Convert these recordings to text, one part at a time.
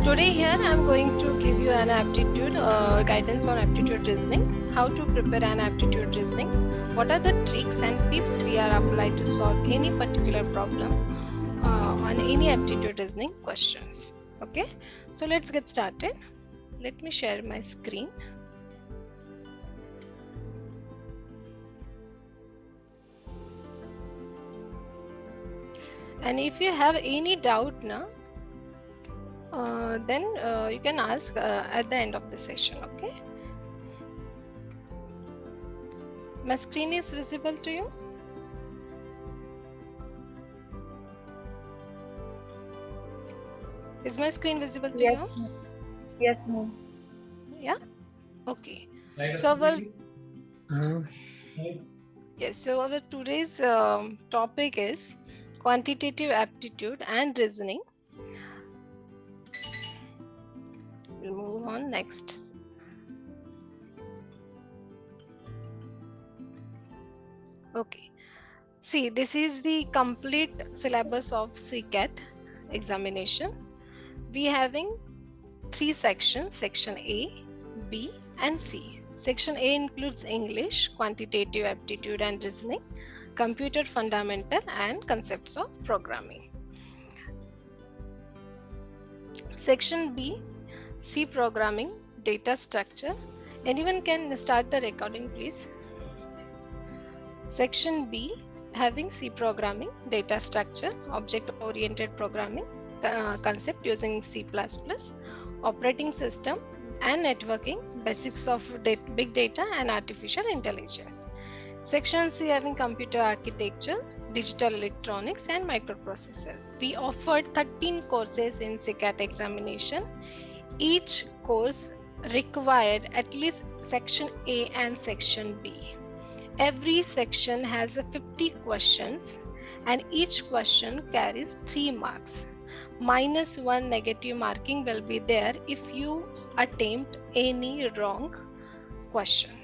Today here I am going to give you an aptitude guidance on aptitude reasoning, how to prepare an aptitude reasoning, what are the tricks and tips we are applied to solve any particular problem on any aptitude reasoning questions. Okay, so let's get started. Let me share my screen. And if you have any doubt now, then you can ask at the end of the session. Okay, my screen is visible to you. Is my screen visible to you? Yes, ma'am. Yeah. Okay. So our so our today's topic is quantitative aptitude and reasoning. We'll move on next. Okay. See, this is the complete syllabus of CCAT examination. We having 3 sections, section A, B and C. Section A includes English, quantitative aptitude and reasoning, computer fundamental and concepts of programming. Section B, C programming, data structure. Anyone can start the recording, please. Section B having C programming, data structure, object-oriented programming, concept using C++, operating system and networking, basics of big data and artificial intelligence. Section C having computer architecture, digital electronics and microprocessor. We offered 13 courses in CCAT examination. Each course required at least section A and section B. Every section has 50 questions and each question carries 3 marks. -1 negative marking will be there if you attempt any wrong question.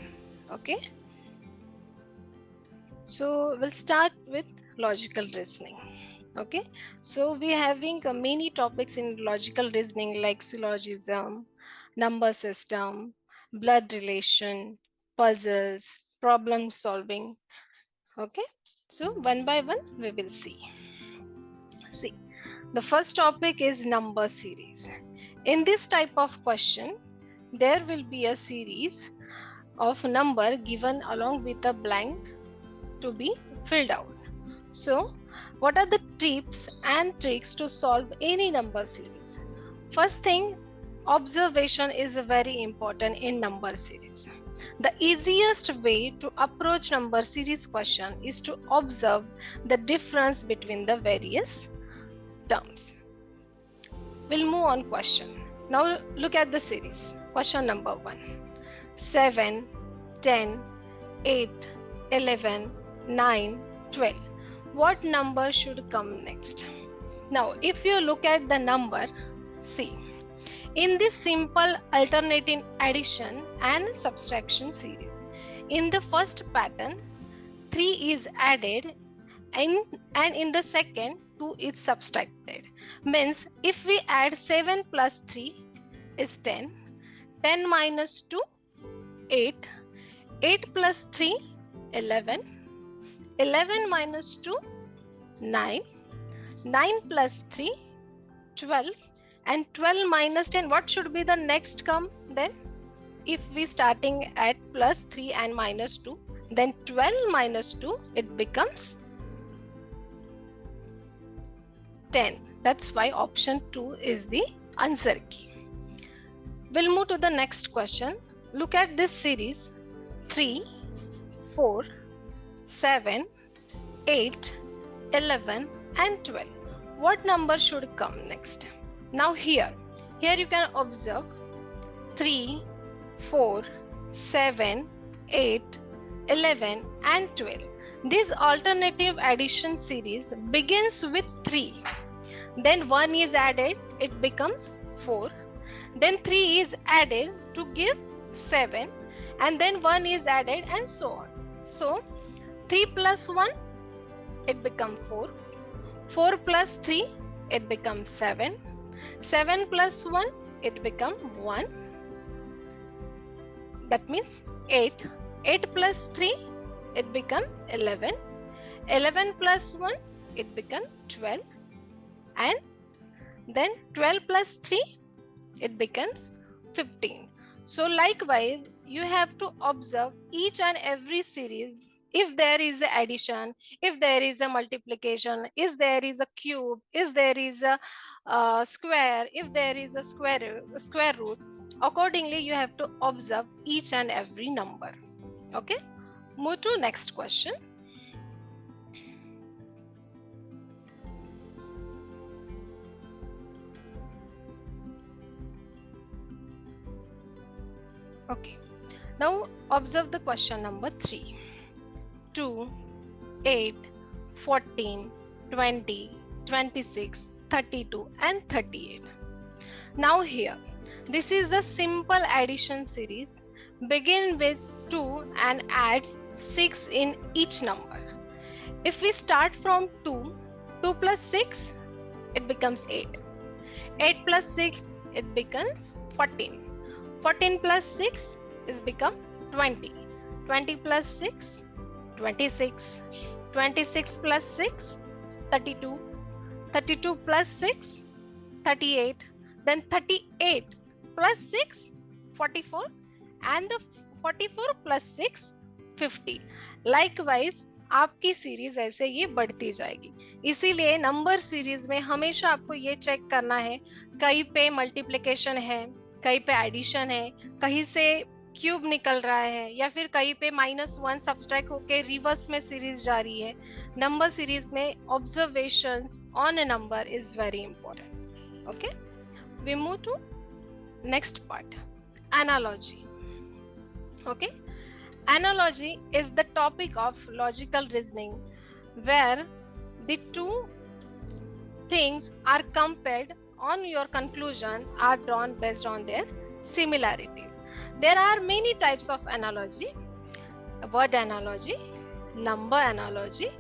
Okay. So we'll start with logical reasoning. Okay. So we're having many topics in logical reasoning like syllogism, number system, blood relation, puzzles, problem solving. Okay, so one by one we will see. See, the first topic is number series. In this type of question, there will be a series of number given along with a blank to be filled out. So, what are the tips and tricks to solve any number series? First thing, observation is very important in number series. The easiest way to approach number series question is to observe the difference between the various terms. We'll move on question. Now look at the series. Question number 1. 7, 10, 8, 11, 9, 12. What number should come next? Now if you look at the number, see. In this simple alternating addition and subtraction series, in the first pattern, 3 is added and in the second, 2 is subtracted. Means if we add 7 plus 3 is 10, 10 minus 2, 8, 8 plus 3, 11, 11 minus 2, 9, 9 plus 3, 12, and 12 minus 10, what should be the next come then? If we starting at plus 3 and minus 2, then 12 minus 2, it becomes 10. That's why option 2 is the answer key. We'll move to the next question. Look at this series, 3, 4, 7, 8, 11 and 12. What number should come next? Now here you can observe 3, 4, 7, 8, 11 and 12. This alternative addition series begins with 3. Then 1 is added, it becomes 4. Then 3 is added to give 7. And then 1 is added and so on. So 3 plus 1, it becomes 4. 4 plus 3, it becomes 7. 7 plus 1, it become 1. That means 8. 8 plus 3, it become 11. 11 plus 1, it become 12. And then 12 plus 3, it becomes 15. So likewise, you have to observe each and every series. If there is a addition, if there is a multiplication, if there is a cube, if there is a square, if there is a square root, accordingly you have to observe each and every number. Okay, move to next question. Okay, now observe the question number 3. 2, 8, 14, 20, 26, 32 and 38. Now here, this is the simple addition series. Begin with 2 and adds 6 in each number. If we start from 2, 2 plus 6, it becomes 8. 8 plus 6, it becomes 14. 14 plus 6 is become 20. 20 plus 6, 26. 26 plus 6, 32. 32 plus 6, 38. Then 38 plus 6, 44. And the 44 plus 6, 50. Likewise, आपकी series ऐसे ये बढ़ती जाएगी. इसीलिए number series में हमेशा आपको ये चेक करना है, कहीं पे मल्टीप्लिकेशन है, कहीं पे एडिशन है, कहीं से क्यूब निकल रहा है, या फिर कहीं पे -1 सब्सट्रैक्ट होके रिवर्स में सीरीज जा रही है. नंबर सीरीज में observations on a number is very important. Okay, we move to next part, analogy. Okay, analogy is the topic of logical reasoning where the two things are compared on your conclusion are drawn based on their similarities. There are many types of analogy: word analogy, number analogy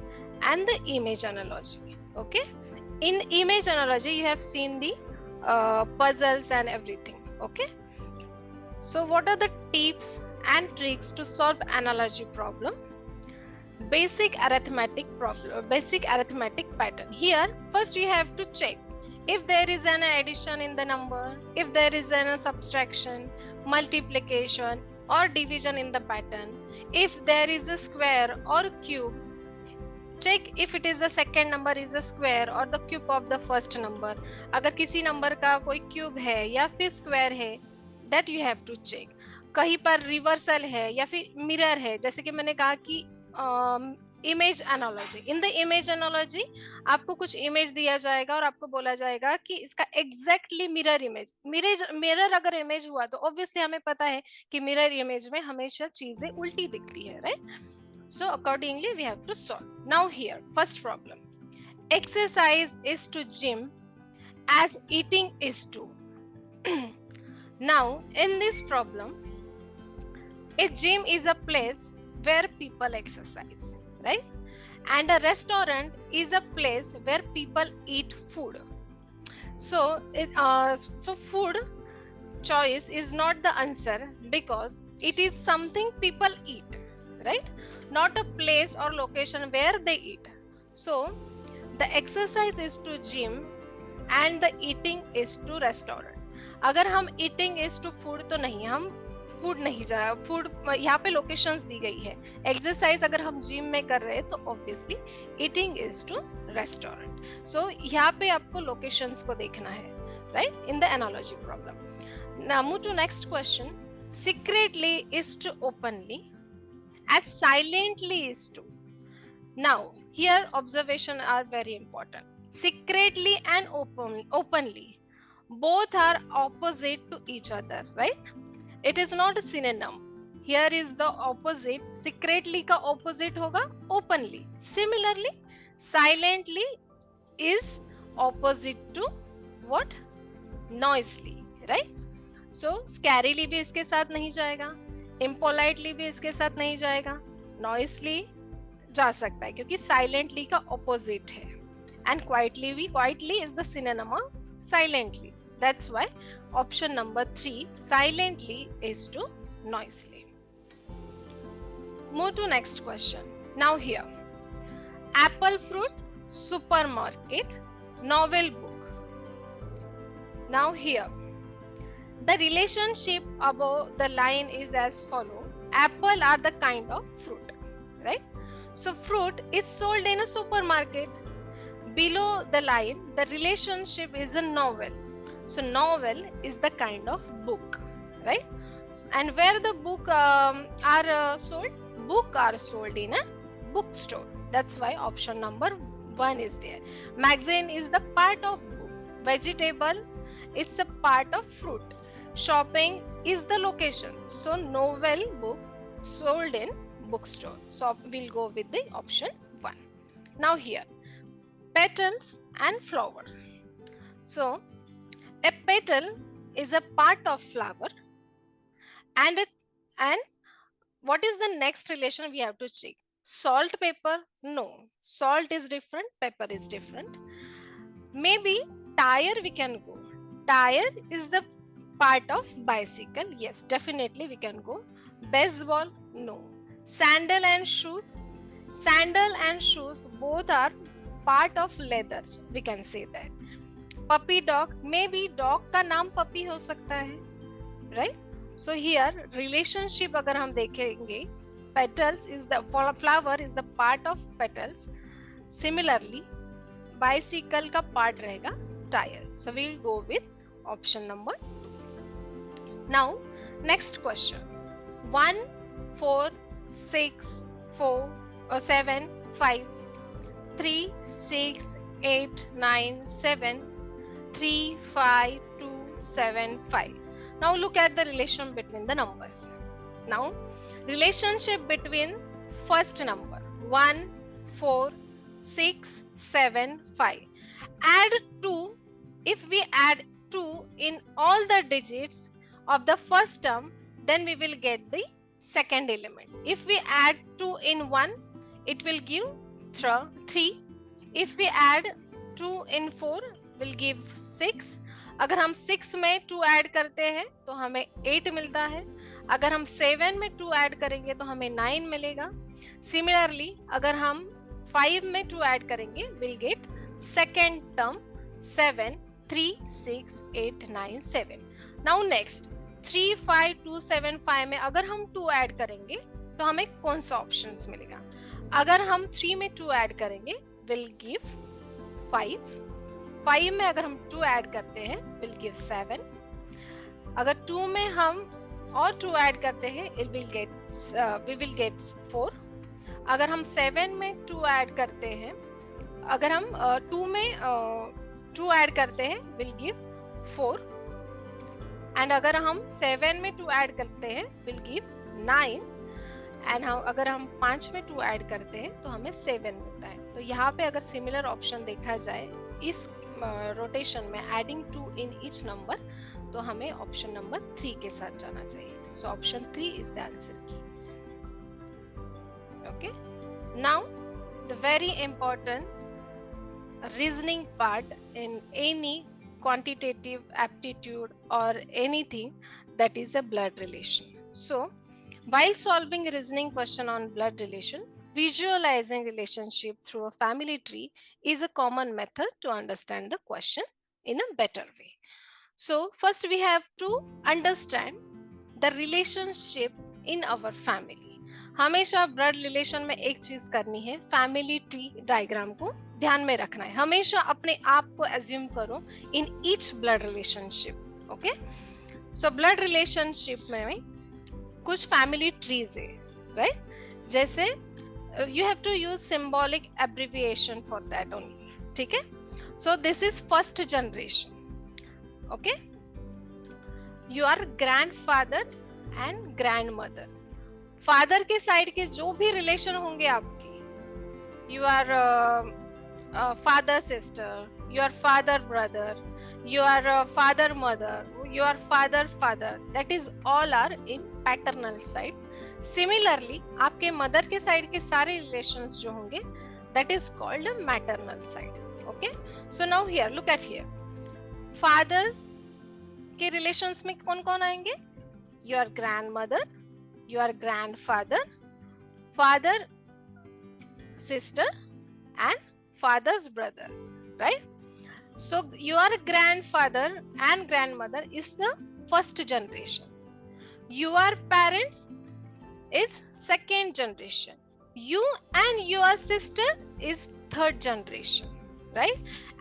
and the image analogy. Okay, in image analogy you have seen the puzzles and everything. Okay, so what are the tips and tricks to solve analogy problem? Basic arithmetic pattern. Here first you have to check if there is an addition in the number, if there is an subtraction, multiplication or division in the pattern, if there is a square or cube. Check if it is the second number is a square or the cube of the first number. अगर किसी number का कोई cube है या फिर square है, that you have to check. कहीं पर रिवर्सल है या फिर मिरर है, जैसे कि मैंने कहा कि image analogy. In the image analogy आपको कुछ इमेज दिया जाएगा और आपको बोला जाएगा कि इसका एग्जैक्टली मिरर इमेज. मिरर अगर इमेज हुआ तो ऑब्वियसली हमें पता है कि मिरर इमेज में हमेशा चीजें उल्टी दिखती है, right? So accordingly we have to solve. Now here first problem, exercise is to gym as eating is to. Now in this problem, a gym is a place where people exercise, right? And a restaurant is a place where people eat food. So food choice is not the answer because it is something people eat, right? Not a place or location where they eat. So the exercise is to gym and the eating is to restaurant. अगर हम eating is to food तो नहीं, हम food नहीं जा, food यहाँ पे locations दी गई है. एक्सरसाइज अगर हम जिम में कर रहे हैं तो obviously eating is to restaurant. So यहाँ पे आपको लोकेशंस को देखना है, right, in the analogy problem. Now move to next question. Secretly is to openly as silently is to. Now here observation are very important. Secretly and openly both are opposite to each other, right? It is not a synonym. Here is the opposite. Secretly का opposite होगा openly. Similarly, silently is opposite to what? Noisily, right? So scarily भी इसके साथ नहीं जाएगा, impolitely भी इसके साथ नहीं जाएगा, noisily जा सकता है क्योंकि silently का opposite है. And quietly is the synonym of silently. That's why option number 3, silently, is to noisily. Move to next question. Now here, apple fruit, supermarket, novel book. Now here, the relationship above the line is as follow. Apple are the kind of fruit, right? So fruit is sold in a supermarket. Below the line, the relationship is a novel. So novel is the kind of book, right? And where the book are sold? Book are sold in a bookstore. That's why option number 1 is there. Magazine is the part of book. Vegetable is a part of fruit. Shopping is the location. So novel book sold in bookstore. So we'll go with the option 1. Now here, petals and flower. So a petal is a part of flower, and what is the next relation we have to check? Salt, pepper? No, salt is different, pepper is different. Maybe tire we can go. Tire is the part of bicycle. Yes, definitely we can go. Baseball? No. Sandal and shoes? Sandal and shoes both are part of leathers. We can say that. Puppy dog? Maybe dog का नाम puppy हो सकता है, right? So here relationship अगर हम देखेंगे, petals is the flower is the part of petals. Similarly, bicycle का part रहेगा tire. So we'll go with option number 2. Now next question. 1, 4, 6, 4, 7, 5, 3, 6, 8, 9, 7, 3, 5, 2, 7, 5. Now look at the relation between the numbers. Now relationship between first number 1, 4, 6, 7, 5. Add 2. If we add 2 in all the digits of the first term, then we will get the second element. If we add 2 in 1, it will give 3. If we add 2 in 4, will give 6. अगर हम 6 में 2 add करते हैं तो हमें 8 मिलता है. अगर हम 7 में 2 ऐड करेंगे तो हमें 9 मिलेगा. Similarly, अगर हम 5 में 2 ऐड करेंगे, we'll get second term 7, 3, 6, 8, 9, 7. Now next 3, 5, 2, 7, 5 में अगर हम 2 ऐड करेंगे तो हमें कौन सा ऑप्शंस मिलेगा? अगर हम 3 में 2 ऐड करेंगे will give 5. 5 में अगर हम 2 ऐड करते हैं will give 7. अगर 2 में हम और 2 ऐड करते हैं we will get 4. अगर हम 7 में 2 ऐड करते हैं, अगर हम 2 में 2 ऐड करते हैं will give 4. एंड अगर हम 7 में 2 ऐड करते हैं will give 9. एंड अगर हम 5 में 2 ऐड करते हैं तो हमें 7 मिलता है. तो यहाँ पे अगर सिमिलर ऑप्शन देखा जाए इस रोटेशन में एडिंग 2 इन ईच नंबर, तो हमें ऑप्शन नंबर 3 के साथ जाना चाहिए. So option 3 is the answer key. Okay, now the very important reasoning part in any quantitative aptitude or anything, that is a blood relation. So while solving reasoning question on blood relation, visualizing relationship through a family tree is a common method to understand the question in a better way. So first we have to understand the relationship in our family. हमेशा blood relation में एक चीज करनी है, family tree diagram को ध्यान में रखना है. हमेशा अपने आप को एज्यूम करो in each blood relationship. Okay, so blood relationship में कुछ फैमिली ट्रीज है, राइट? जैसे you have to use symbolic abbreviation for that only. ठीक है, so this is first generation. Okay, you are grandfather and grandmother. Father के side के जो भी रिलेशन होंगे आपके, you are father sister, your father brother, your father mother, your father father, that is all are in paternal side. Similarly, आपके mother के side के सारे रिलेशंस जो होंगे, that is called a maternal side. Okay, so now here look at here, fathers के relations में कौन कौन आएंगे? Your grandmother, your grandfather, father sister and father's brothers, right? So your grandfather and grandmother is the first generation, your parents is second generation, you and your sister is third generation, right?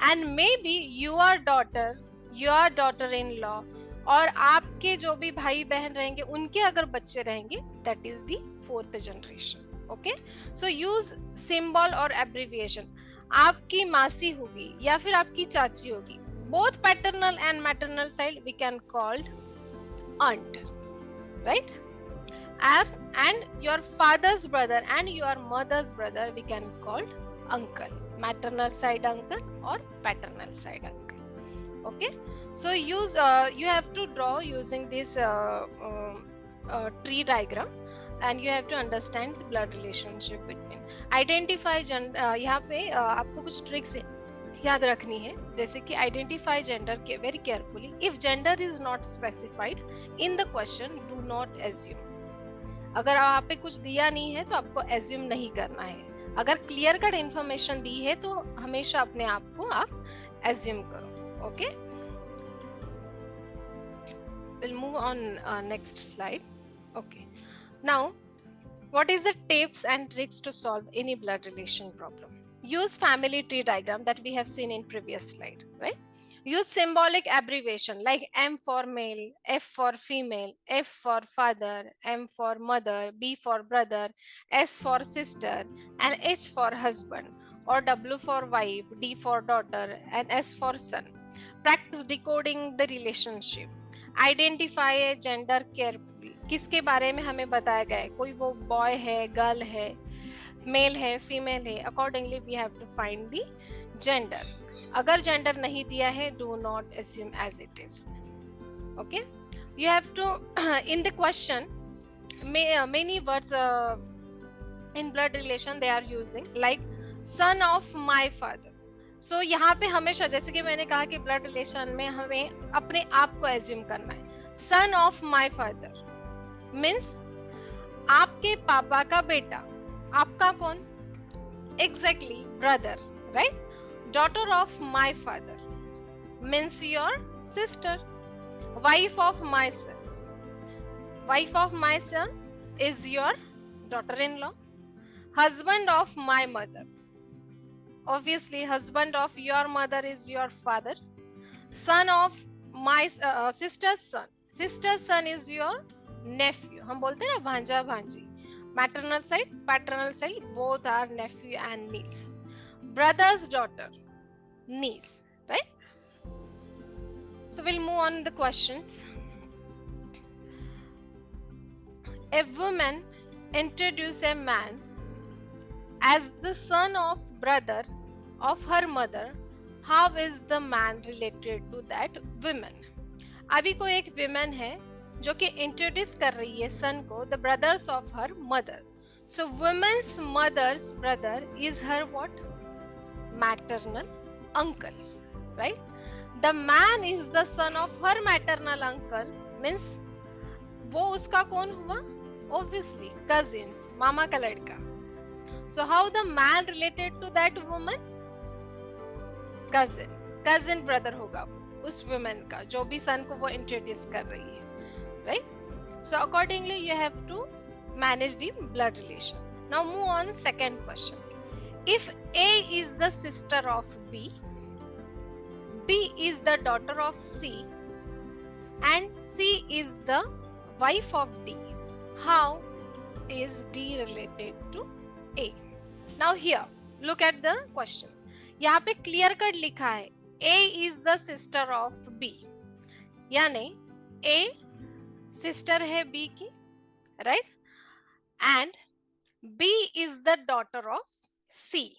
And maybe your daughter-in-law और आपके जो भी भाई बहन रहेंगे उनके अगर बच्चे रहेंगे, that is the fourth generation. Okay, so use symbol और एब्रिविएशन. आपकी मासी होगी या फिर आपकी चाची होगी, both paternal and maternal side we can called aunt, right? And your father's brother and your mother's brother we can call uncle, maternal side uncle or paternal side uncle. Okay, so use you have to draw using this tree diagram and you have to understand the blood relationship between. Identify यहाँ पे आपको कुछ tricks याद रखनी है, जैसे कि identify gender के very carefully. If gender is not specified in the question, do not assume. अगर आप पे कुछ दिया नहीं है तो आपको assume नहीं करना है. अगर clear cut information दी है तो हमेशा अपने आप को आप assume करो. Okay? We'll move on next slide. Okay. Now, what is the tips and tricks to solve any blood relation problem? Use family tree diagram that we have seen in previous slide, right? Use symbolic abbreviation like M for male, F for female, F for father, M for mother, B for brother, S for sister, and H for husband, or W for wife, D for daughter, and S for son. Practice decoding the relationship. Identify a gender carefully. किसके बारे में हमें बताया गया है, कोई वो boy है, गर्ल है, मेल है, फीमेल है. Accordingly we have to find the gender. अगर जेंडर नहीं दिया है, do not assume as it is. Okay, you have to in the question many words in blood relation they are using like son of my father. So यहाँ पे हमेशा, जैसे कि मैंने कहा कि ब्लड रिलेशन में हमें अपने आप को एज्यूम करना है. सन ऑफ माय फादर मीन्स आपके पापा का बेटा. आपका कौन? Exactly brother, right? Daughter of my father means your sister. Wife of my son, wife of my son is your daughter in law. Husband of my mother, obviously husband of your mother is your father. Son of my sister's son, sister's son is your nephew. हम बोलते हैं ना भांजा भांजी. Maternal side, paternal side, both are nephew and niece. Brother's daughter, niece, right? So we'll move on the questions. A woman introduce a man as the son of brother of her mother. How is the man related to that woman? अभी कोई एक woman है जो कि introduce कर रही है सन को, the brothers of her mother. So woman's mother's brother is her what? Maternal uncle, right? The man is the son of her maternal uncle means वो उसका कौन हुआ? Obviously cousins, मामा का लड़का. So how the man related to that woman? Cousin, cousin brother होगा उस woman का, जो भी son को वो introduce कर रही है, right? So accordingly you have to manage the blood relation. Now move on second question. If A is the sister of B, B is the daughter of C, and C is the wife of D, how is D related to A? Now here look at the question. यहाँ पे clear cut लिखा है A is the sister of B, यानी A sister है B की, right? And B is the daughter of C,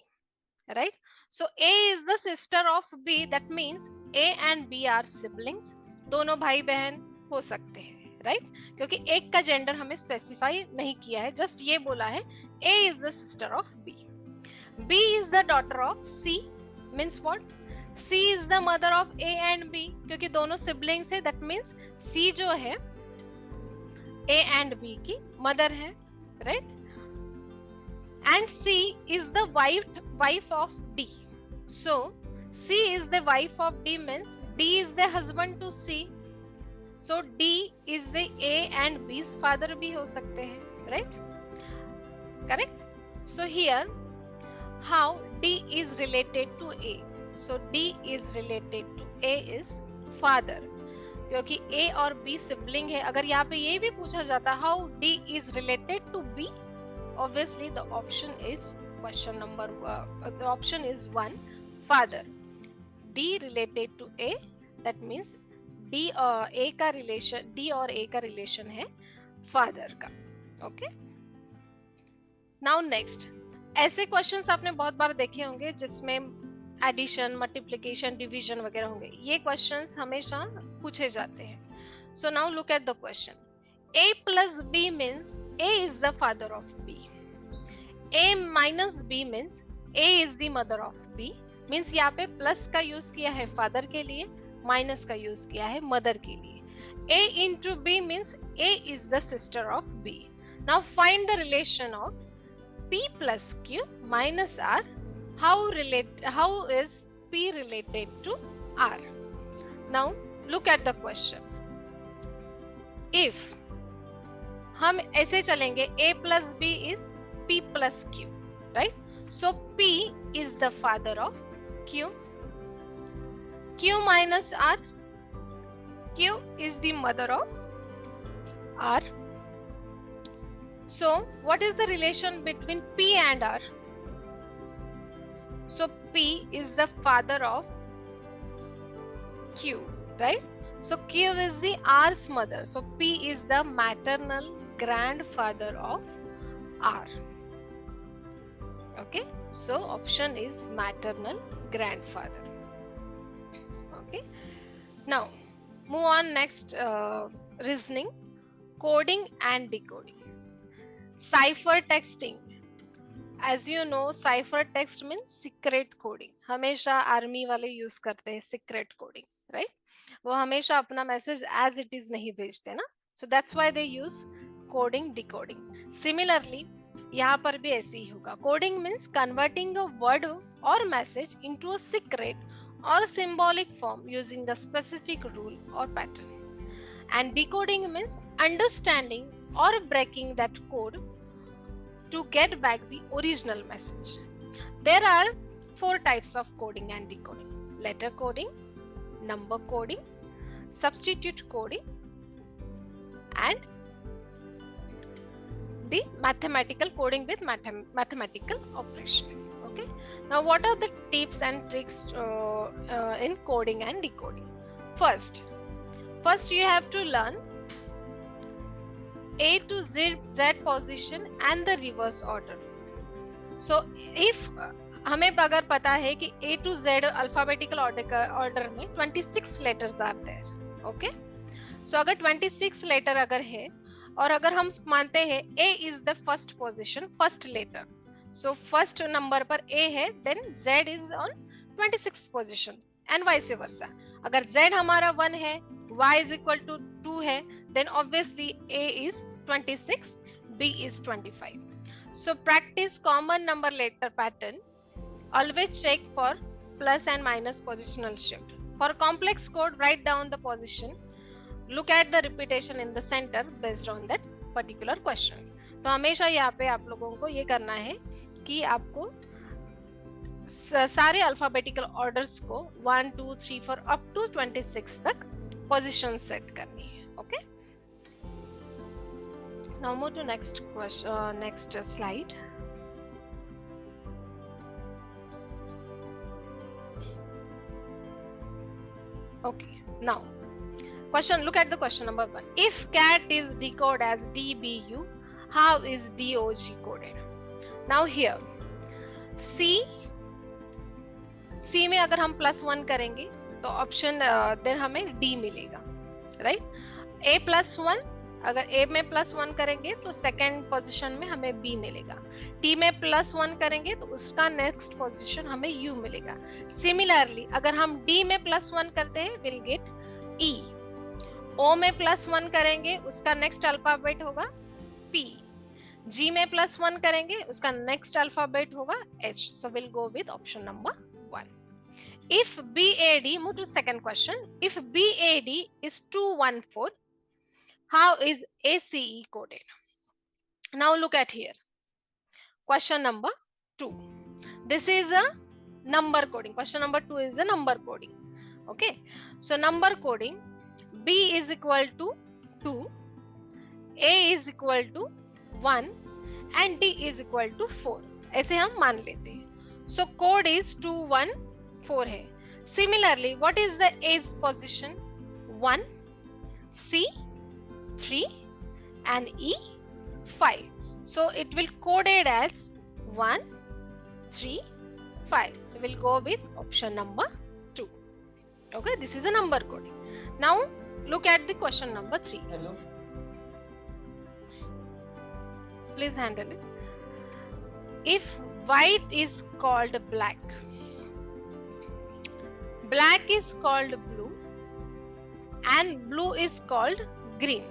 right? So A is the sister of B, that means A and B are siblings. दोनों भाई बहन हो सकते हैं, right? क्योंकि एक का जेंडर हमें स्पेसिफाई नहीं किया है, जस्ट ये बोला है A is the sister of B. B is the daughter of C means what? C is the mother of A and B, क्योंकि दोनों siblings है, that means C जो है A and B की mother है, right? And C is the wife of D. So C is the wife of D means D is the husband to C. So D is the A and B's father भी हो सकते हैं, right? Correct? So here, how D is related to A? So D is related to A is father, क्योंकि A और B sibling है. अगर यहाँ पे ये भी पूछा जाता how D is related to B, obviously the option is question number the option is 1, father. D related to A, that means D और A का relation, D और A का relation है father का. Okay? Now next, ऐसे questions आपने बहुत बार देखे होंगे जिसमें एडिशन, मल्टीप्लिकेशन, डिवीजन वगैरह होंगे. ये क्वेश्चंस हमेशा पूछे जाते हैं. So now look at the question. A plus B means A is the father of B. A minus B means A is the mother of B. Means यहाँ पे plus का यूज किया है फादर के लिए, माइनस का use किया है मदर के लिए. A into B means A is the sister of B. Now find the relation of P plus Q minus R. How is P related to R? Now look at the question. If हम ऐसे चलेंगे, A plus B is P plus Q, right? So P is the father of Q. Q minus R, Q is the mother of R. So what is the relation between P and R? So P is the father of Q, right? So Q is the R's mother. So P is the maternal grandfather of R. Okay, so option is maternal grandfather. Okay, now move on next reasoning, coding and decoding. Cipher texting. As you know, cipher text means secret coding. हमेशा army वाले use करते हैं secret coding, right? वो हमेशा अपना message as it is नहीं भेजते ना, so that's why they use coding, decoding. Similarly, यहाँ पर भी ऐसे ही होगा. Coding means converting a word or message into a secret or symbolic form using the specific rule or pattern. And decoding means understanding or breaking that code to get back the original message. There are 4 types of coding and decoding: letter coding, number coding, substitute coding, and the mathematical coding with mathematical operations. Okay, now what are the tips and tricks in coding and decoding? First you have to learn A to Z position and the reverse order. So if हमें अगर पता है कि A to Z alphabetical order में 26 letters are there, okay? So अगर 26 letter अगर है और अगर हम मानते हैं A is the first position, first letter, so first number पर A है, then Z is on 26th position and vice versa. अगर Z हमारा 1 है, Y is equal to 2 है, then obviously A is 26, B is 25. So practice common number letter pattern. Always check for plus and minus positional shift. For complex code, write down the position. Look at the repetition in the center based on that particular questions. तो हमेशा यहाँ पे आप लोगों को ये करना है कि आपको सारे अल्फाबेटिकल ऑर्डर्स को 1, 2, 3, 4 up to 26 तक पोजीशन सेट करनी है. Okay, now move to next slide. Okay, now question, look at the question number 1. If cat is decoded as DBU, how is DOG coded? Now here C में अगर हम +1 करेंगे तो option then हमें D मिलेगा, right? A +1 अगर A में +1 करेंगे तो सेकेंड पोजीशन में हमें B मिलेगा, T में +1 करेंगे तो उसका नेक्स्ट पोजीशन हमें U मिलेगा। सिमिलरली अगर हम D में +1 करते हैं विल गेट E, O में +1 करेंगे उसका नेक्स्ट अल्फाबेट होगा P, G में +1 करेंगे उसका नेक्स्ट अल्फाबेट होगा H. So we'll go with option number 1. If BAD, move to second question. If BAD is 214, how is ACE coded? Now look at here. Question number 2. This is a number coding. Question number 2 is a number coding. Okay. So number coding, B is equal to 2, A is equal to 1 and D is equal to 4. ऐसे हम मान लेते हैं. So code is 214 है. Similarly, what is the A's position? 1, C 3 and E 5. So it will coded as 1, 3, 5. So we'll go with option number 2. Okay, this is a number coding. Now look at the question number 3. Hello. Please handle it. If white is called black, black is called blue, and blue is called green,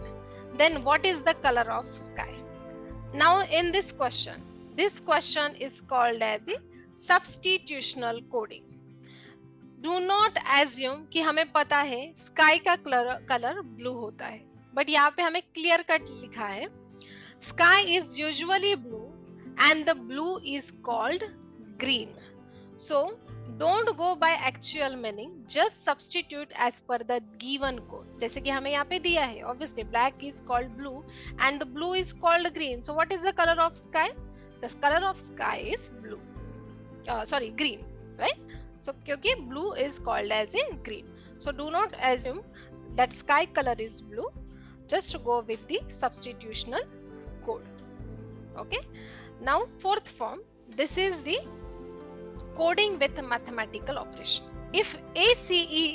then what is the color of sky? Now in this question is called as a substitutional coding. Do not assume कि हमें पता है sky का colour blue होता है, but यहाँ पे हमें clear cut लिखा है sky is usually blue and the blue is called green. So don't go by actual meaning, just substitute as per the given code. जैसे कि हमें यहाँ पे दिया है, obviously black is called blue and the blue is called green. So what is the color of sky? The color of sky is blue. Green, right? So क्योंकि blue is called as a green. So do not assume that sky color is blue. Just go with the substitutional code. Okay. Now fourth form. This is the coding with a mathematical operation. If ACE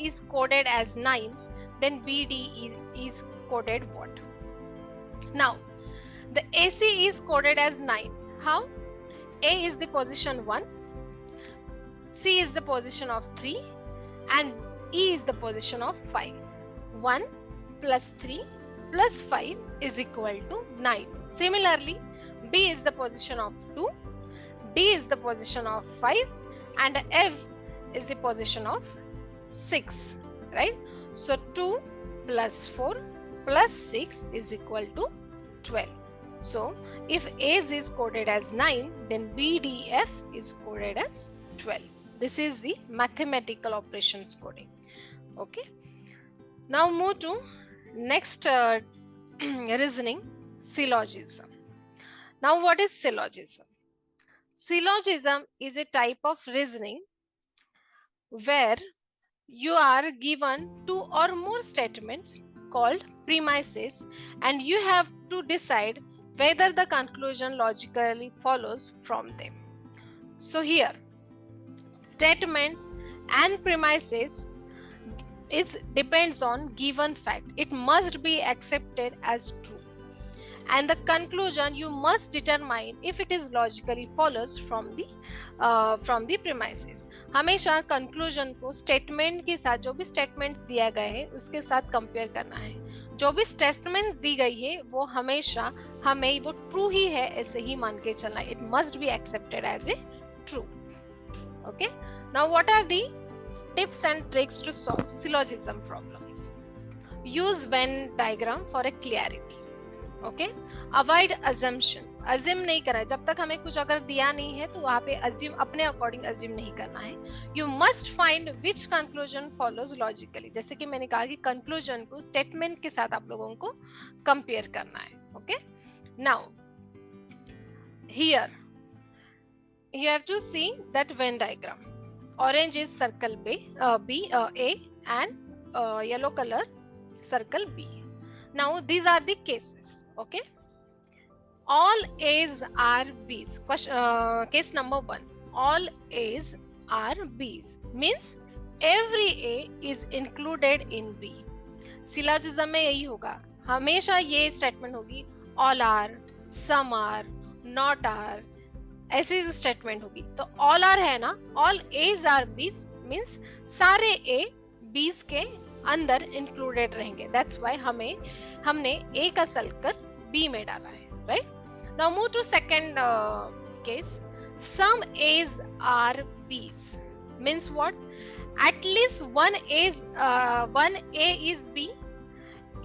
is coded as 9, then BD is coded what? Now, the AC is coded as 9. How? A is the position 1, C is the position of 3, and E is the position of 5. 1 plus 3 plus 5 is equal to 9. Similarly, B is the position of 2, D is the position of 5, and F is the position of 6, right? So 2 plus 4 plus 6 is equal to 12. So if A's is coded as 9, then BDF is coded as 12. This is the mathematical operations coding. Okay. Now move to next reasoning, syllogism. Now what is syllogism? Syllogism is a type of reasoning where you are given two or more statements called premises and you have to decide whether the conclusion logically follows from them. So here, statements and premises depends on given fact. It must be accepted as true. And the conclusion you must determine if it is logically follows from the premises. हमेशा conclusion को statement के साथ जो भी statements दिया गया है उसके साथ compare करना है. जो भी statements दी गई है वो हमेशा हमें वो true ही है ऐसे ही मान के चलना है. It must be accepted as a true. Okay. Now what are the tips and tricks to solve syllogism problems? Use Venn diagram for a clarity. Okay. Avoid assumptions. Assume नहीं करना है. जब तक हमें कुछ अगर दिया नहीं है तो वहाँ पे assume अपने according assume नहीं करना है. You must find which conclusion follows logically. जैसे कि मैंने कहा कि conclusion को statement के साथ आप लोगों को compare करना है. Okay. Now here you have to see that Venn diagram. Orange is circle A and yellow color circle B. Now these are the cases. Okay. All A's are B's. Case number 1. All A's are B's. Means every A is included in B. Syllogism में यही होगा. हमेशा ये statement होगी, all are, some are, not are, ऐसी statement होगी। तो all are है ना, all A's are B's means सारे ए बीज के अंदर इंक्लूडेड रहेंगे, दैट्स व्हाई हमने ए का सलकर बी में डाला है, right. Now move to second case, some as are B's means what, at least one A is B,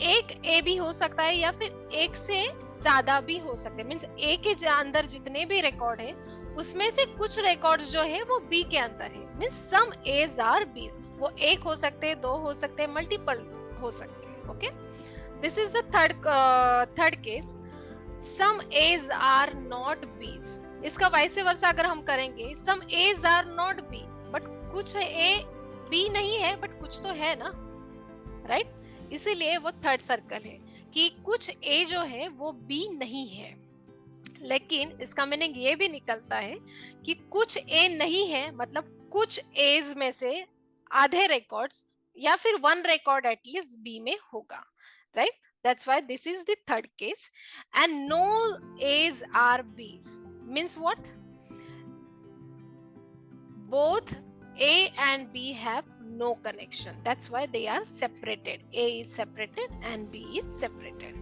एक ए भी हो सकता है या फिर एक से ज्यादा भी हो सकते हैं, मीन्स ए के अंदर जितने भी रिकॉर्ड है उसमें से कुछ रिकॉर्ड जो है वो बी के अंदर है, मीन्स सम एज आर बीज, वो एक हो सकते हैं, दो हो सकते हैं, मल्टीपल हो सकते हैं, okay. This is the third case, some as are not Bs. इसका वाइस वर्सा अगर हम करेंगे, some as are not B, but कुछ ए बी नहीं है बट कुछ तो है ना, राइट। इसीलिए वो थर्ड सर्कल है कि कुछ ए जो है वो बी नहीं है। लेकिन इसका मीनिंग ये भी निकलता है कि कुछ ए नहीं है मतलब कुछ एज में से आधे रिकॉर्ड्स या फिर वन रिकॉर्ड एटलीस्ट बी में होगा, right. That's why this is the third case. And no A's are B's means what, both A and B have no connection, that's why they are separated, A is separated and B is separated,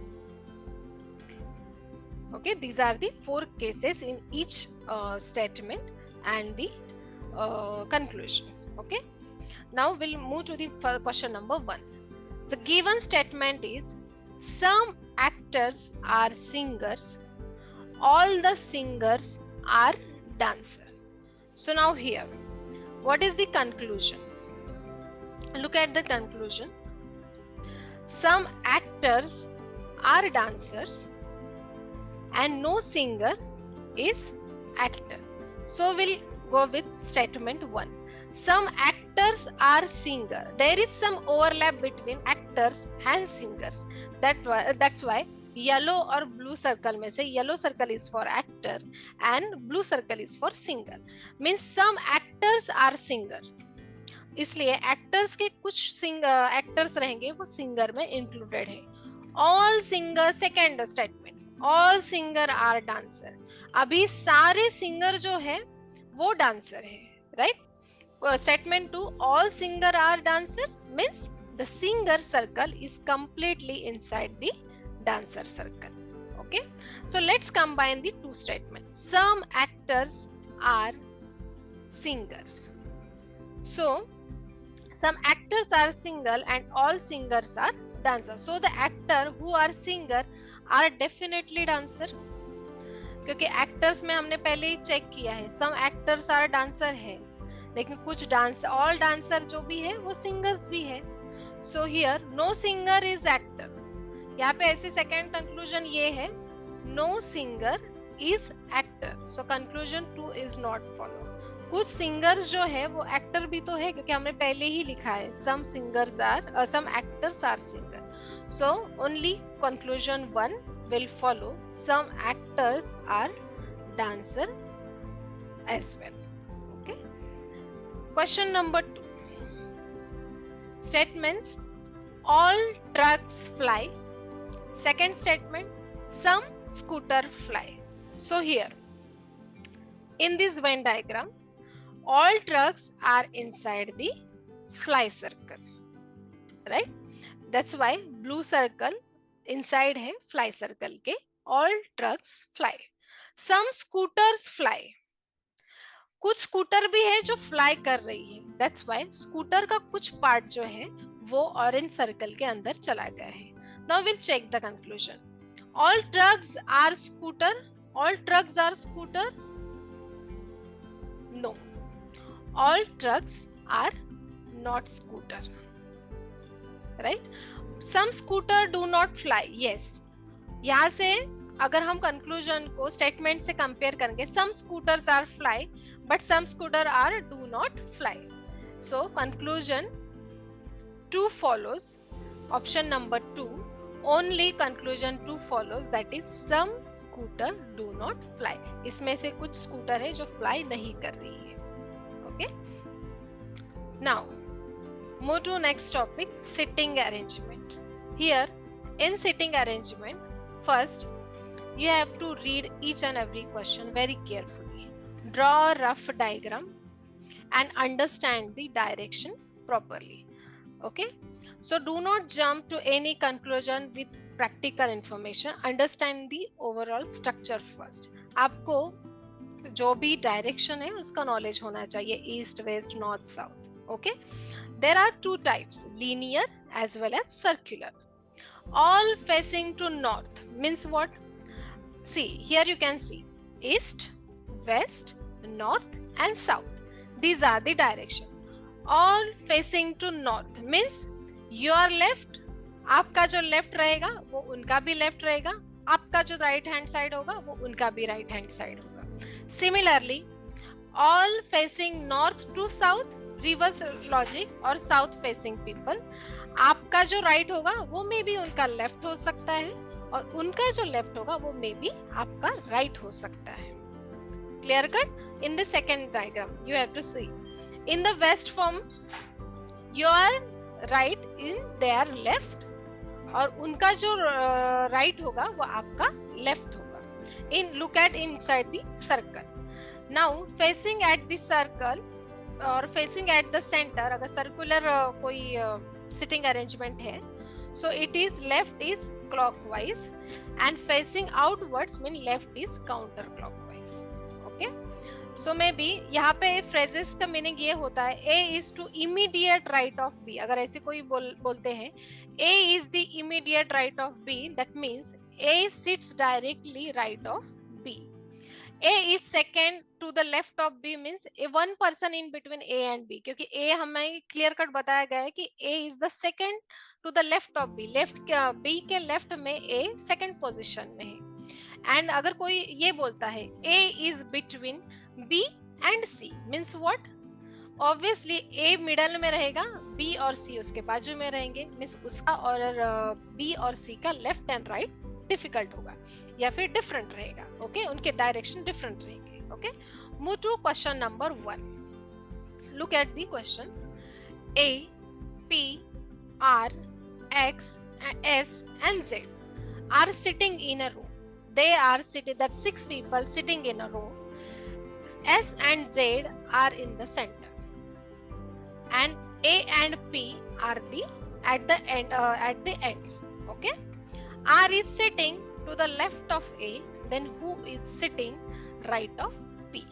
okay. These are the four cases in each statement and the conclusions, okay. Now we'll move to the question number 1. The given statement is, some actors are singers, all the singers are dancers. So now here, what is the conclusion? Look at the conclusion. Some actors are dancers and no singer is actor. So we'll go with statement 1. Some actors are singer. There is some overlap between actors and singers. That's why yellow और blue circle में से yellow circle is for actor and blue circle is for singer, means some actors are singer, इसलिए actors के कुछ actors रहेंगे वो singer में included है। All singer, second statement, all singer are dancer, अभी सारे सिंगर जो है वो डांसर है, right. Statement 2, all singer are dancers means the singer circle is completely inside the dancer circle, okay. So let's combine the two statements. Some actors are singers, so some actors are singer and all singers are dancers, so the actor who are singer are definitely dancer, क्योंकि actors में हमने पहले ही check किया है, some actors are dancer है, लेकिन कुछ dance, all dancer जो भी है वो सिंगर्स भी है। So here no singer is actor, यहाँ पे ऐसे सेकेंड कंक्लूजन ये है, know singer is actor, so conclusion 2 is not follow. कुछ सिंगर्स जो है वो एक्टर भी तो है, क्योंकि हमने पहले ही लिखा है some actors are singer, so only conclusion 1 will follow, some actors are dancer as well, okay. Question number 2, statements all trucks fly, second statement, some scooter fly. So here in this Venn diagram, all trucks are inside the fly circle, right? That's why blue circle inside है fly circle के, all trucks fly. Some scooters fly, कुछ scooter भी है जो fly कर रही है, that's why scooter का कुछ पार्ट जो है वो ऑरेंज सर्कल के अंदर चला गया है। Now we'll check the conclusion. All trucks are scooter. All trucks are scooter. No. All trucks are not scooter. Right? Some scooter do not fly. Yes. यहाँ से अगर हम conclusion को statement से compare करेंगे, some scooters are fly, but some scooter are do not fly. So conclusion 2 follows. Option number 2. Only conclusion 2 follows, that is some scooter do not fly. इसमें से कुछ स्कूटर है जो फ्लाई नहीं कर रही है, okay. Now move to next topic, sitting arrangement. Here In sitting arrangement, first you have to read each and every question very carefully. Draw a rough diagram and understand the direction properly. Okay, so do not jump to any conclusion with practical information. Understand the overall structure first. आपको जो भी direction है उसका knowledge होना चाहिए, east west north south. Okay, there are two types, linear as well as circular. All facing to north means what? See, here you can see east, west, north and south. These are the direction. All facing to north means your left, आपका जो left रहेगा वो उनका भी left रहेगा, आपका जो right hand side होगा वो उनका भी राइट हैंड साइड होगा. Similarly, all facing north to south, reverse logic और साउथ फेसिंग पीपल, आपका जो राइट होगा वो मे बी उनका लेफ्ट हो सकता है और उनका जो लेफ्ट होगा वो मे बी आपका राइट हो सकता है. Clear cut? In the second diagram you have to see in the west form your right in their left और उनका जो राइट होगा वो आपका लेफ्ट होगा. In look at inside the circle. Now facing at the circle और facing at the centre, अगर circular कोई सिटिंग अरेंजमेंट है, so it is left is clockwise and facing outwards mean left is counter clockwise. Okay, so may be यहाँ पे phrases का meaning ये होता है A is to immediate right of B. अगर ऐसे कोई बोलते हैं A is the immediate right of B, that means A sits directly right of B. A is second to the left of B means a one person in between A and B, क्योंकि A हमें clear cut बताया गया है कि A is the second to the left of B. Left B के left में A second position में है. एंड अगर कोई ये बोलता है A is between B and C means what? Obviously A middle में रहेगा, B और C उसके बाजू में रहेंगे, मीन्स उसका और B और C का लेफ्ट एंड राइट डिफिकल्ट होगा या फिर डिफरेंट रहेगा. ओके, उनके डायरेक्शन डिफरेंट रहेंगे. Okay, move to question number 1. Look at the question. A, P, R, X, S and Z are sitting in a row. They are sitting, that 6 people sitting in a row. S and Z are in the center and A and P are at the ends. Okay, R is sitting to the left of A, then who is sitting right of P?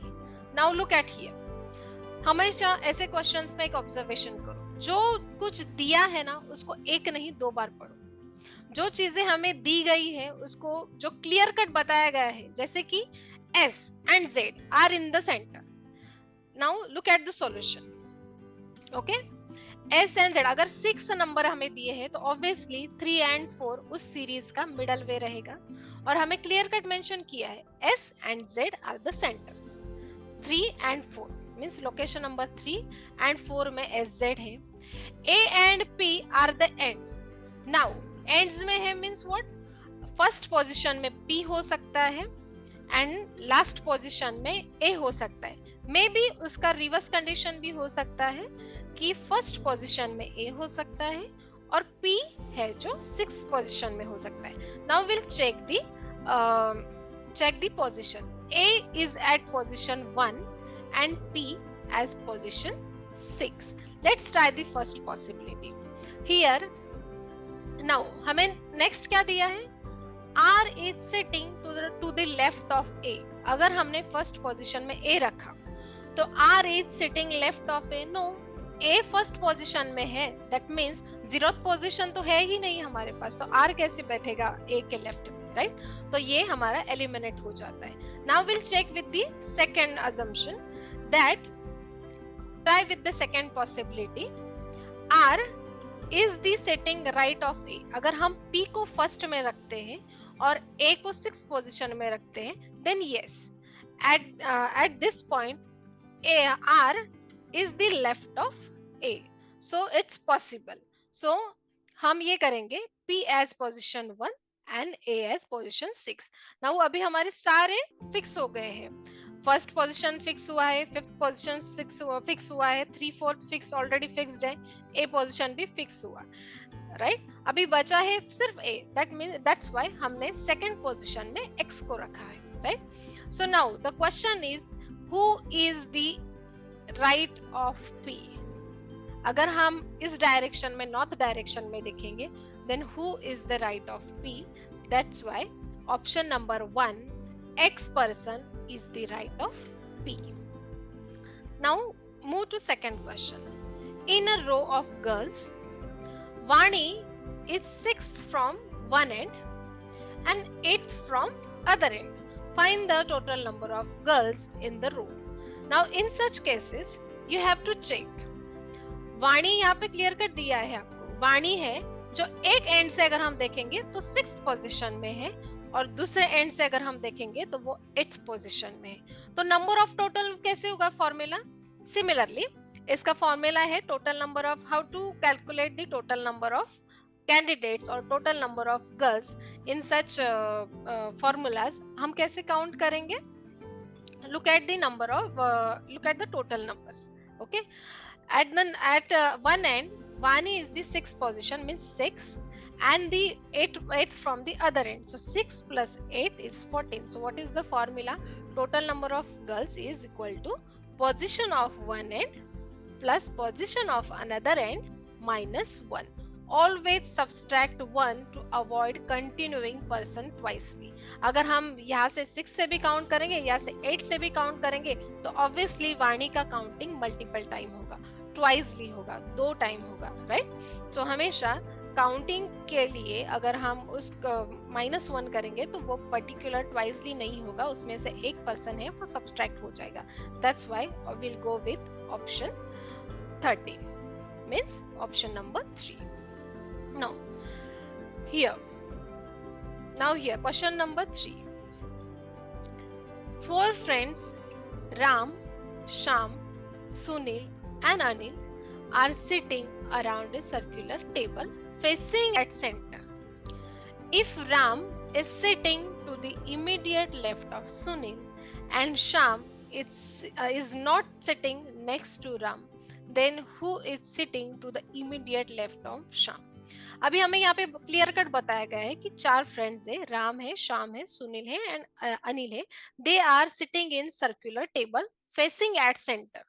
Now look at here. हमेशा ऐसे questions में एक observation करो, जो कुछ दिया है ना उसको एक नहीं 2 बार पढ़ो. जो चीजें हमें दी गई है उसको जो क्लियर कट बताया गया है, जैसे कि S and Z are in the center. Now look at the solution. Okay, S and Z अगर 6 नंबर हमें दिए हैं तो ऑब्वियसली 3 and 4 उस सीरीज का मिडल वे रहेगा और हमें क्लियर कट मेंशन किया है S and Z are the centres. 3 and 4 means location number 3 and 4 में SZ है. A and P are the ends. Now ends में है मींस व्हाट? फर्स्ट पोजीशन में P हो सकता है एंड लास्ट पोजीशन में A हो सकता है. मे बी उसका रिवर्स कंडीशन भी हो सकता है कि फर्स्ट पोजीशन में A हो सकता है और P है जो 6th पोजीशन में हो सकता है. Now will check the position. A is at position 1 and P as position 6. Let's try the first possibility. Here now हमें नेक्स्ट क्या दिया है? R is sitting to the left of A. अगर हमने फर्स्ट पोजीशन में A रखा तो R is sitting left of A. No, A first position में है, दैट मींस 0th पोजीशन तो है ही नहीं हमारे पास, तो R कैसे बैठेगा A के लेफ्ट में, राइट? तो ये हमारा एलिमिनेट हो जाता है. Now will check with the second assumption, that try with the second possibility. R is the sitting right of A. अगर हम P को फर्स्ट में रखते हैं और A को 6th पोजीशन में रखते हैं, then yes, at this point R is the left of A, so it's possible. So हम ये करेंगे P as position 1 and A as position 6. Now अभी हमारे सारे फिक्स हो गए हैं. फर्स्ट पोजीशन फिक्स हुआ है, 5th पोजीशन फिक्स हुआ है, 3/4 फिक्स ऑलरेडी फिक्स्ड है, A पोजीशन भी फिक्स हुआ. राइट अभी बचा है सिर्फ ए, दैट्स व्हाई हमने सेकंड पोजीशन में x को रखा है, right. So now the question is who is the right of p. अगर हम इस डायरेक्शन में नॉर्थ डायरेक्शन में देखेंगे then who is the right of p. That's why option number 1 x person is the right of p. Now move to second question. In a row of girls, Vani is 6th from one end and 8th from other end. Find the total number of girls in the row. Now in such cases you have to check. वाणी यहाँ पे clear कर दिया है आपको. वाणी है जो एक and से अगर हम देखेंगे तो 6th पोजीशन में है और दूसरे एंड से अगर हम देखेंगे तो वो 8th पोजीशन में है. तो नंबर ऑफ टोटल कैसे होगा फॉर्मूला? सिमिलरली इसका फॉर्मूला है total number of, how to calculate the total number of candidates और total number of girls in such formulas. हम कैसे काउंट करेंगे? Look at the number of, look at the total numbers. Okay, at one end Vani is the 6th position, means 6, and the 8th from the other end. So 6 plus 8 is 14. So what is the formula? Total number of girls is equal to position of one end plus position of another end minus 1. Always subtract 1 to avoid continuing person twicely. अगर हम यहाँ से 6 से भी count करेंगे, यहाँ से 8 से भी काउंट करेंगे तो ऑब्वियसली वाणी का काउंटिंग मल्टीपल टाइम होगा, ट्वाइसली होगा, 2 टाइम होगा, राइट. सो हमेशा काउंटिंग के लिए अगर हम उस -1 करेंगे तो वो पर्टिकुलर ट्वाइसली नहीं होगा, उसमें से एक पर्सन है वो सब्सट्रैक्ट हो जाएगा. That's why we will go with option 13, means option number 3. Now here question number 3. 4 friends Ram, Sham, Sunil and Anil are sitting around a circular table facing at center. If Ram is sitting to the immediate left of Sunil and Sham is not sitting next to Ram, then who is sitting to the immediate left of Sham? अभी हमें यहाँ पे clear cut बताया गया है कि 4 friends है, राम है, श्याम है, सुनील है एंड अनिल है. They are sitting in circular table facing at centre.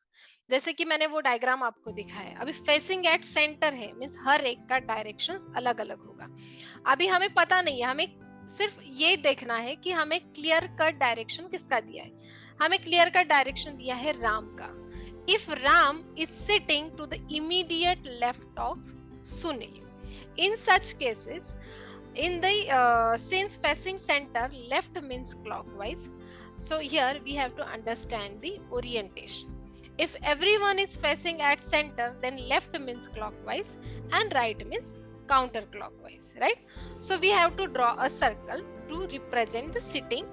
जैसे कि मैंने वो डायग्राम आपको दिखाया. अभी फेसिंग एट सेंटर है, मींस हर एक का डायरेक्शंस अलग अलग होगा. अभी हमें पता नहीं है, हमें सिर्फ ये देखना है कि हमें क्लियर कट डायरेक्शन किसका दिया है. हमें क्लियर कट डायरेक्शन दिया है राम का. If Ram is sitting to the immediate left of Sunil, in such cases in the since facing center left means clockwise, so here we have to understand the orientation. If everyone is facing at center, then left means clockwise and right means counterclockwise, right? So we have to draw a circle to represent the sitting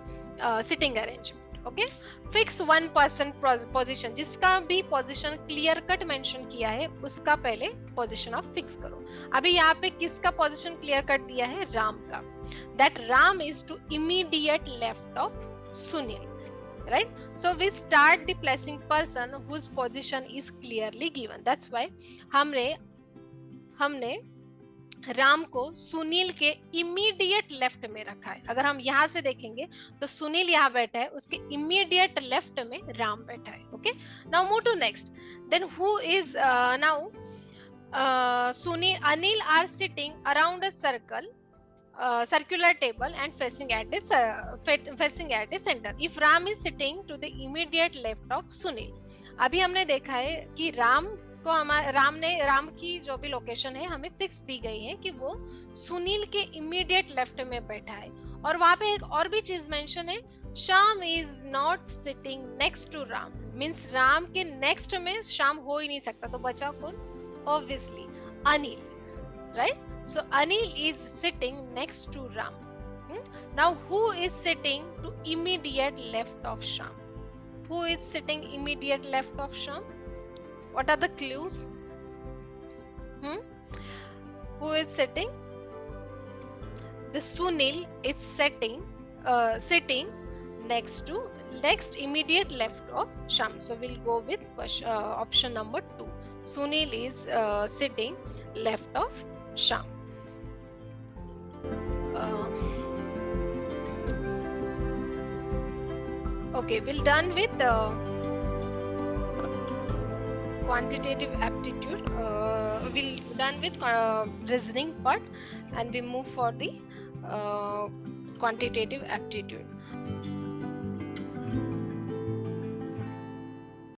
arrangement. Okay, fix 1 person position. जिसका भी position clear cut mention किया है उसका पहले position of fix करो. अभी यहाँ पे किसका पोजीशन क्लियर कट दिया है? राम का. That Ram is to immediate left of Sunil, right. So we start the placing person whose position is clearly given. That's why हमने राम को सुनील के इमीडिएट लेफ्ट में रखा है. अगर हम यहाँ से देखेंगे तो सुनील यहाँ बैठा है, उसके इमीडिएट लेफ्ट में राम बैठा है. Okay, now move to next. Then who is now Sunil, Anil are sitting around a circular table and facing at a center. If Ram is sitting to the immediate left of Sunil. अभी हमने देखा है कि राम की जो भी लोकेशन है हमें फिक्स दी गई है कि वो सुनील के इमीडिएट लेफ्ट में बैठा है. और वहां पे एक और भी चीज मेंशन है, Shyam is not sitting next to Ram, means Ram के नेक्स्ट में श्याम हो ही नहीं सकता. तो बचा कौन? Obviously Anil, right. So Anil is sitting next to Ram. Now who is sitting to immediate left of Sham? Who is sitting immediate left of Sham? What are the clues? Who is sitting? The Sunil is sitting next immediate left of Sham. So we'll go with option number 2. Sunil is sitting left of Sham. Okay, we'll done with quantitative aptitude. We'll done with reasoning part, and we move for the quantitative aptitude.